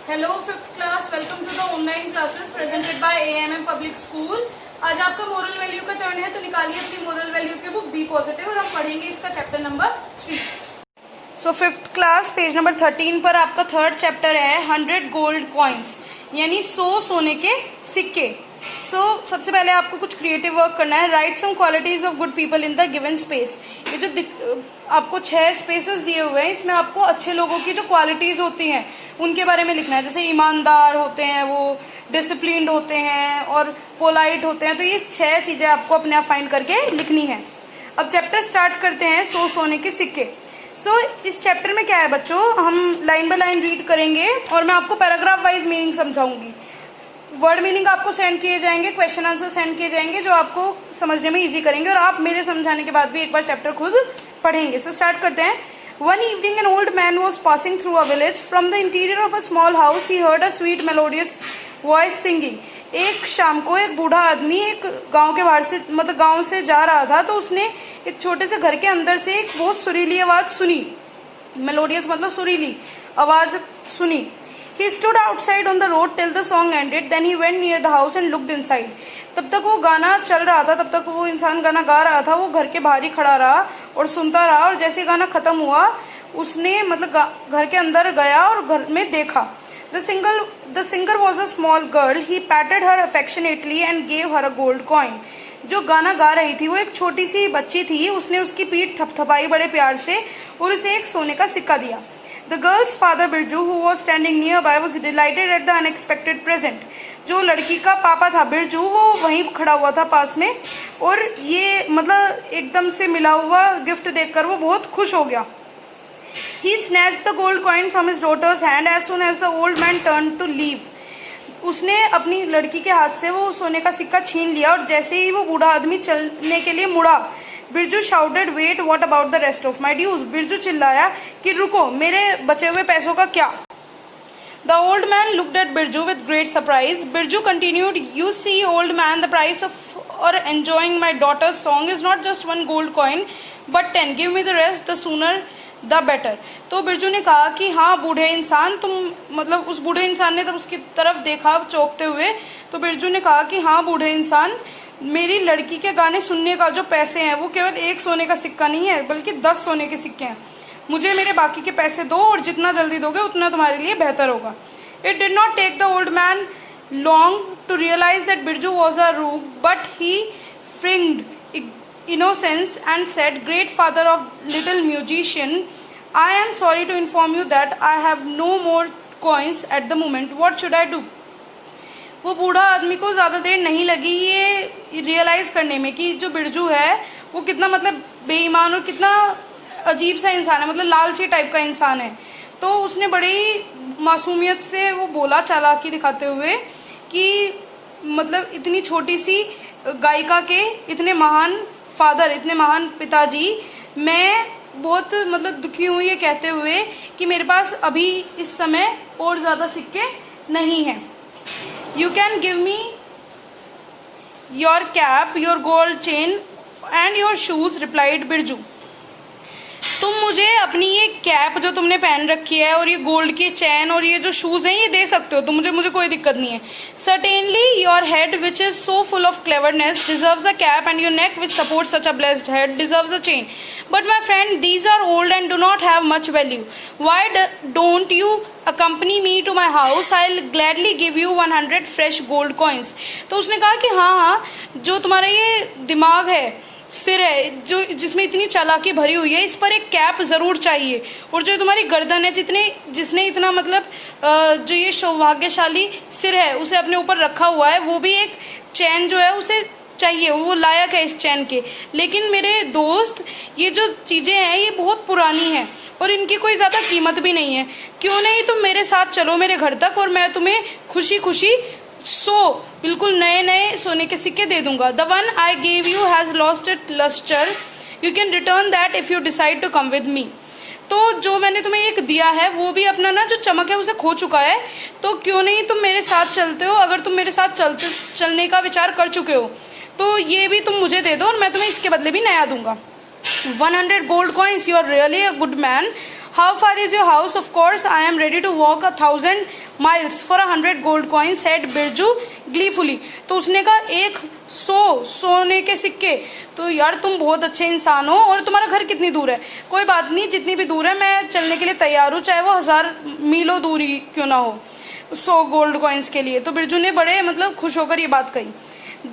Hello fifth class, welcome to the online classes presented by AMM public school. आज आपका moral value का turn है, तो निकालिए अपनी मोरल वैल्यू की बुक बी पॉजिटिव और हम पढ़ेंगे इसका chapter number 3। So fifth class page number 13 पर आपका थर्ड चैप्टर है 100 गोल्ड कॉइन्स, यानी 100 सोने के सिक्के। सबसे पहले आपको कुछ क्रिएटिव वर्क करना है। Write some qualities of good people in the given space. ये जो आपको 6 स्पेसेस दिए हुए हैं, इसमें आपको अच्छे लोगों की जो क्वालिटीज होती हैं उनके बारे में लिखना है। जैसे ईमानदार होते हैं, वो डिसिप्लिन्ड होते हैं और पोलाइट होते हैं। तो ये 6 चीजें आपको अपने आप फाइंड करके लिखनी है। अब चैप्टर स्टार्ट करते हैं 100 सोने के सिक्के। इस चैप्टर में क्या है बच्चों, हम लाइन बाय लाइन रीड करेंगे और मैं आपको पैराग्राफ वाइज मीनिंग समझाऊंगी। वर्ड मीनिंग आपको सेंड किए जाएंगे, क्वेश्चन आंसर सेंड किए जाएंगे जो आपको समझने में इजी करेंगे, और आप मेरे समझाने के बाद भी एक बार चैप्टर खुद पढ़ेंगे। स्टार्ट करते हैं। One evening an old man was passing through a village. From the interior of a small house he heard a sweet melodious voice singing. एक शाम को एक बूढ़ा आदमी एक गांव के बाहर से गांव से जा रहा था, तो उसने एक छोटे से घर के अंदर से एक बहुत सुरीली आवाज सुनी। मेलोडियस मतलब सुरीली आवाज सुनी। He stood outside on the road till the song ended. Then he went near the house and looked inside. तब तक वो गाना चल रहा था, तब तक वो इंसान गाना गा रहा था। वो घर के बाहर ही खड़ा रहा और सुनता रहा, और जैसे गाना खत्म हुआ उसने घर के अंदर गया और घर में देखा। The singer was a small girl. He patted her affectionately and gave her a gold coin. जो गाना गा रही थी वो एक छोटी सी बच्ची थी। उसने उसकी पीठ थपथपाई बड़े प्यार से और उसे एक सोने का सिक्का दिया। The girl's father Birju, who was standing nearby, was delighted at the unexpected present. जो लड़की का पापा था बिरजू, वो वहीं खड़ा हुआ था पास में, और ये एकदम से मिला हुआ गिफ्ट देखकर वो बहुत खुश हो गया। He snatched the gold coin from his daughter's hand as soon as the old man turned to leave. उसने अपनी लड़की के हाथ से वो सोने का सिक्का छीन लिया, और जैसे ही वो बूढ़ा आदमी चलने के लिए मुड़ा, Birju shouted, wait what about the rest of my dues. Birju चिल्लाया कि रुको, मेरे बचे हुए पैसों का क्या। The old man looked at Birju with great surprise. Birju continued, you see old man, the price of और enjoying my daughter's song is not just 1 gold coin but 10. Give me the rest, the sooner the better. तो बिरजू ने कहा कि हाँ बूढ़े इंसान, तुम उस बूढ़े इंसान ने तब उसकी तरफ देखा चौंकते हुए। तो बिरजू ने कहा कि हाँ बूढ़े इंसान, मेरी लड़की के गाने सुनने का जो पैसे हैं वो केवल 1 सोने का सिक्का नहीं है, बल्कि 10 सोने के सिक्के हैं। मुझे मेरे बाकी के पैसे दो, और जितना जल्दी दोगे उतना तुम्हारे लिए बेहतर होगा। It did not take the old man long to realise that Birju was a rogue, but he feigned innocence and said, great father of little musician, I am sorry to inform you that I have no more coins at the moment. What should I do? वो बूढ़ा आदमी को ज्यादा देर नहीं लगी ये realise करने में कि जो बिरजू है वो कितना बेईमान और कितना अजीब सा इंसान है, लालची टाइप का इंसान है। तो उसने बड़ी मासूमियत से वो बोला, चालाकी दिखाते हुए, कि इतनी छोटी सी गायिका के इतने महान फादर, इतने महान पिताजी, मैं बहुत दुखी हूँ ये कहते हुए कि मेरे पास अभी इस समय और ज्यादा सिक्के नहीं हैं। You can give me your cap, your gold chain and your shoes, replied Birju. तुम मुझे अपनी ये कैप जो तुमने पहन रखी है और ये गोल्ड की चैन और ये जो शूज हैं ये दे सकते हो, तो मुझे कोई दिक्कत नहीं है। Certainly your head which is so full of cleverness deserves a cap, and your neck which support such a blessed head deserves a chain, but my friend these are old and do not have much value. Why don't you accompany me to my house? I'll gladly give you 100 fresh gold coins. तो उसने कहा कि हाँ, जो तुम्हारा ये दिमाग है, सिर है, जो जिसमें इतनी चालाकी भरी हुई है, इस पर एक कैप जरूर चाहिए, और जो तुम्हारी गर्दन है, जिसने इतना जो ये सौभाग्यशाली सिर है उसे अपने ऊपर रखा हुआ है, वो भी एक चैन जो है उसे चाहिए, वो लायक है इस चैन के। लेकिन मेरे दोस्त, ये जो चीजें हैं ये बहुत पुरानी हैं और इनकी कोई ज्यादा कीमत भी नहीं है। क्यों नहीं तुम मेरे साथ चलो मेरे घर तक, और मैं तुम्हें खुशी खुशी बिल्कुल नए नए सोने के सिक्के दे दूंगा। The one I gave you has lost its lustre, you can return that if you decide to come with me. तो जो मैंने तुम्हें एक दिया है वो भी अपना जो चमक है उसे खो चुका है, तो क्यों नहीं तुम मेरे साथ चलते हो। अगर तुम मेरे साथ चलने का विचार कर चुके हो तो ये भी तुम मुझे दे दो, और मैं तुम्हें इसके बदले भी नया दूंगा। 100 gold coins, you are really a good man. How far is your house? Of course, I am ready to walk 1,000 miles for 100 gold coin, said Birju gleefully. तो उसने कहा 100 सोने के सिक्के। तो यार तुम बहुत अच्छे इंसान हो, और तुम्हारा घर कितनी दूर है? कोई बात नहीं, जितनी भी दूर है मैं चलने के लिए तैयार हूँ, चाहे वो 1000 मीलों दूरी क्यों ना हो, 100 गोल्ड कॉइन्स के लिए। तो बिरजू ने बड़े मतलब खुश होकर ये बात कही।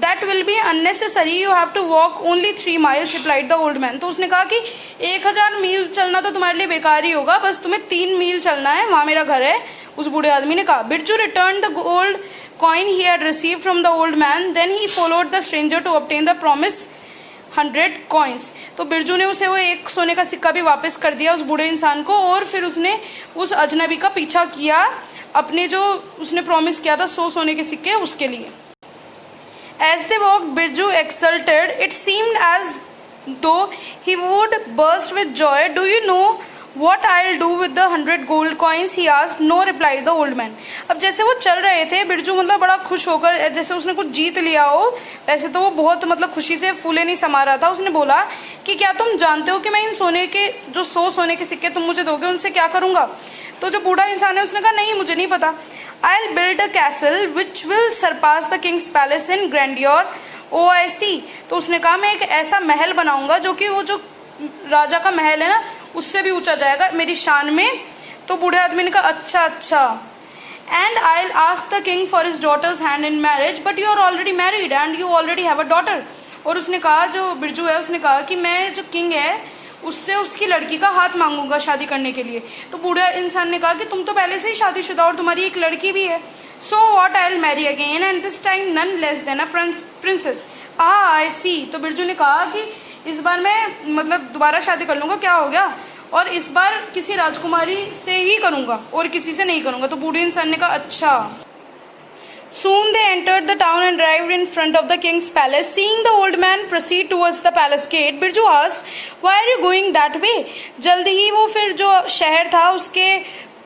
That will be unnecessary, you have to walk only 3 miles, replied the old man। तो उसने कहा कि 1000 मील चलना तो तुम्हारे लिए बेकार ही होगा, बस तुम्हें 3 मील चलना है, वहां मेरा घर है, उस बूढ़े आदमी ने कहा। Birju returned the gold coin he had received from the old man, then he followed the stranger to obtain the promised 100 coins। तो बिरजू ने उसे वो 1 सोने का सिक्का भी वापस कर दिया उस बूढ़े इंसान को, और फिर उसने उस अजनबी का पीछा किया अपने जो उसने प्रॉमिस किया था 100 सोने के सिक्के उसके लिए। As they walked, Birju exulted. It seemed as though he would burst with joy. Do you know what I'll do with the 100 gold coins? He asked. No, replied the old man। अब जैसे वो चल रहे थे, बिरजू मतलब बड़ा खुश होकर, जैसे उसने कुछ जीत लिया हो, वैसे तो वो बहुत मतलब खुशी से फूले नहीं समा रहा था। उसने बोला कि क्या तुम जानते हो कि मैं इन सोने के जो 100 सोने के सिक्के तुम मुझे दोगे उनसे क्या करूंगा? तो जो बूढ़ा इंसान है उसने कहा नहीं, मुझे नहीं पता। I'll build a castle which will surpass the king's palace in grandeur, OIC। तो उसने कहा मैं एक ऐसा महल बनाऊंगा जो कि वो जो राजा का महल है ना उससे भी ऊंचा जाएगा मेरी शान में। तो बूढ़े आदमी ने कहा अच्छा अच्छा। And I'll ask the king for his daughter's hand in marriage, but you are already married and you already have a daughter। और उसने कहा, जो बिरजू है उसने कहा कि मैं जो किंग है उससे उसकी लड़की का हाथ मांगूंगा शादी करने के लिए। तो बूढ़े इंसान ने कहा कि तुम तो पहले से ही शादीशुदा और तुम्हारी एक लड़की भी है। So what I will marry again and this time none less than a princess. I see. तो बिरजू ने कहा कि इस बार मैं मतलब दोबारा शादी कर लूंगा, क्या हो गया, और इस बार किसी राजकुमारी से ही करूंगा और किसी से नहीं करूंगा। तो बूढ़े इंसान ने कहा अच्छा। Soon they entered the town and arrived in front of the king's palace. Seeing the old man proceed towards the palace gate, Birju asked, "Why are you going that way?" जल्दी ही वो फिर जो शहर था उसके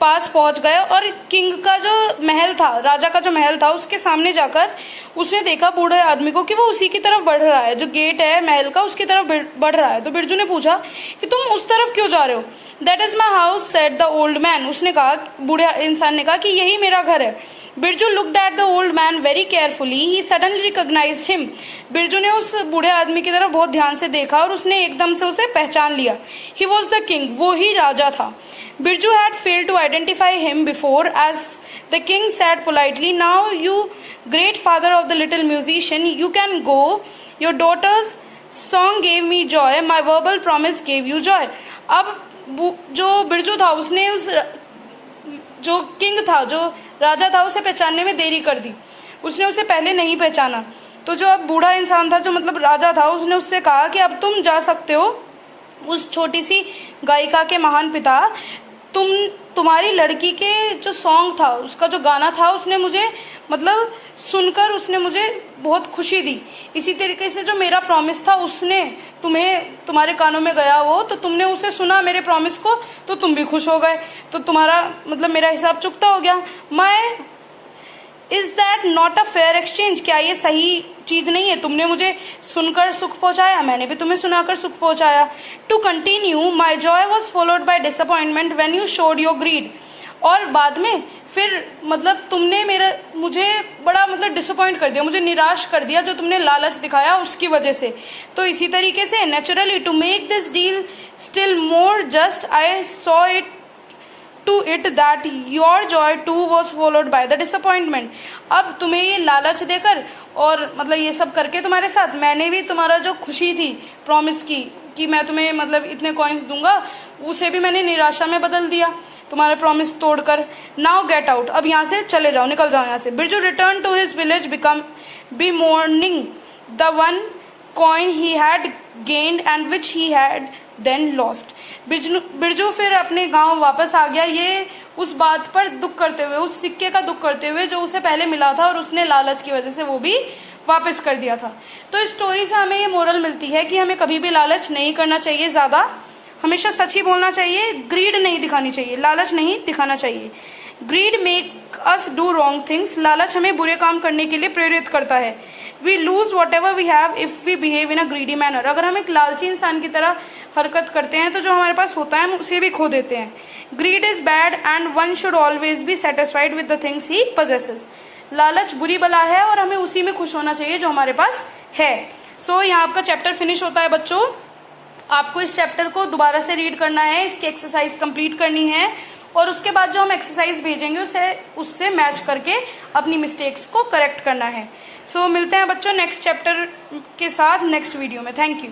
पास पहुंच गए और किंग का जो महल था, राजा का जो महल था, उसके सामने जाकर उसने देखा बूढ़े आदमी को कि वो उसी की तरफ बढ़ रहा है, जो गेट है महल का उसकी तरफ बढ़ रहा है। तो बिरजू ने पूछा कि तुम उस तरफ क्यों जा रहे हो? That is my house, said the old man. उसने कहा, बूढ़े इंसान ने कहा कि यही मेरा घर है। Birju looked at the old man very carefully. He suddenly recognized him. Birju ने उस बूढ़े आदमी की तरफ बहुत ध्यान से देखा और उसने एकदम से उसे पहचान लिया। He was the king. वो ही राजा था। Birju had failed to identify him before, as the king said politely, "Now you great father of the little musician, you can go. Your daughter's song gave me joy. My verbal promise gave you joy." अब जो बिरजू था उसने उस जो king था, जो राजा था, उसे पहचानने में देरी कर दी। उसने उसे पहले नहीं पहचाना। तो जो अब बूढ़ा इंसान था, जो मतलब राजा था, उसने उससे कहा कि अब तुम जा सकते हो उस छोटी सी गायिका के महान पिता। तुम्हारी लड़की के जो सॉन्ग था, उसका जो गाना था, उसने मुझे मतलब सुनकर उसने मुझे बहुत खुशी दी। इसी तरीके से जो मेरा प्रॉमिस था उसने तुम्हारे कानों में गया वो, तो तुमने उसे सुना मेरे प्रॉमिस को, तो तुम भी खुश हो गए, तो तुम्हारा मतलब मेरा हिसाब चुकता हो गया। Is that not a fair exchange? क्या ये सही चीज नहीं है? तुमने मुझे सुनकर सुख पहुंचाया, मैंने भी तुम्हें सुनाकर सुख पहुंचाया। To continue, my joy was followed by disappointment when you showed your greed. और बाद में फिर मतलब तुमने मुझे बड़ा मतलब डिसअपॉइंट कर दिया, मुझे निराश कर दिया, जो तुमने लालच दिखाया उसकी वजह से। तो इसी तरीके से naturally to make this deal still more just, I saw it to it that your joy too was followed by the disappointment। अब तुम्हें ये लालच देकर और मतलब ये सब करके तुम्हारे साथ मैंने भी तुम्हारा जो खुशी थी प्रॉमिस की कि मैं तुम्हें मतलब इतने कॉइन्स दूंगा, उसे भी मैंने निराशा में बदल दिया तुम्हारे प्रॉमिस तोड़कर। नाउ गेट आउट, अब यहाँ से चले जाओ, निकल जाओ यहाँ से। Birju return to his village by morning the one coin he had gained and which he had then lost। Birju फिर अपने गांव वापस आ गया, ये उस बात पर दुख करते हुए, उस सिक्के का दुख करते हुए जो उसे पहले मिला था और उसने लालच की वजह से वो भी वापस कर दिया था। तो इस स्टोरी से हमें ये मोरल मिलती है कि हमें कभी भी लालच नहीं करना चाहिए ज्यादा, हमेशा सच ही बोलना चाहिए, ग्रीड नहीं दिखानी चाहिए, लालच नहीं दिखाना चाहिए। Greed make us do wrong things, लालच हमें बुरे काम करने के लिए प्रेरित करता है। We lose whatever we have if we behave in a greedy manner, अगर हम एक लालची इंसान की तरह हरकत करते हैं तो जो हमारे पास होता है हम उसे भी खो देते हैं। Greed is bad and one should always be satisfied with the things he possesses. लालच बुरी बला है और हमें उसी में खुश होना चाहिए जो हमारे पास है। सो यहाँ आपका चैप्टर फिनिश होता है बच्चों। आपको इस चैप्टर को दोबारा से रीड करना है, इसकी एक्सरसाइज कंप्लीट करनी है और उसके बाद जो हम एक्सरसाइज भेजेंगे उससे मैच करके अपनी मिस्टेक्स को करेक्ट करना है। सो मिलते हैं बच्चों नेक्स्ट चैप्टर के साथ नेक्स्ट वीडियो में। Thank you.